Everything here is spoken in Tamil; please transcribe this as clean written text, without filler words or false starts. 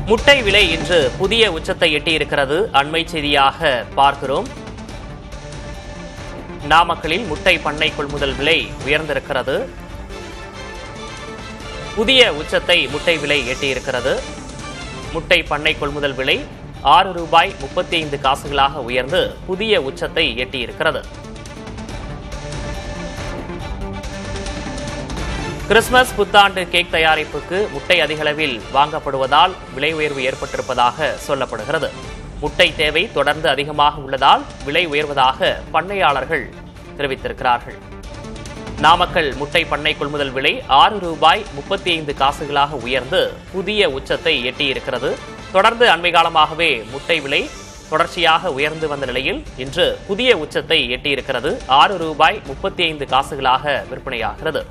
முட்டை விலை இன்று புதிய உச்சத்தை எட்டியிருக்கிறது. அண்மை செய்தியாக பார்க்கிறோம். நாமக்கலில் முட்டை பண்ணை கொள்முதல் விலை உயர்ந்திருக்கிறது. புதிய உச்சத்தை முட்டை விலை எட்டியிருக்கிறது. முட்டை பண்ணை கொள்முதல் விலை ₹6.35 உயர்ந்து புதிய உச்சத்தை எட்டியிருக்கிறது. கிறிஸ்துமஸ் புத்தாண்டு கேக் தயாரிப்புக்கு முட்டை அதிகளவில் வாங்கப்படுவதால் விலை உயர்வு ஏற்பட்டிருப்பதாக சொல்லப்படுகிறது. முட்டை தேவை தொடர்ந்து அதிகமாக உள்ளதால் விலை உயர்வதாக பண்ணையாளர்கள் தெரிவித்திருக்கிறார்கள். நாமக்கல் முட்டை பண்ணை கொள்முதல் விலை ₹6.35 உயர்ந்து புதிய உச்சத்தை எட்டியிருக்கிறது. தொடர்ந்து அண்மை காலமாகவே முட்டை விலை தொடர்ச்சியாக உயர்ந்து வந்த நிலையில் இன்று புதிய உச்சத்தை எட்டியிருக்கிறது. ₹6.35 விற்பனையாகிறது.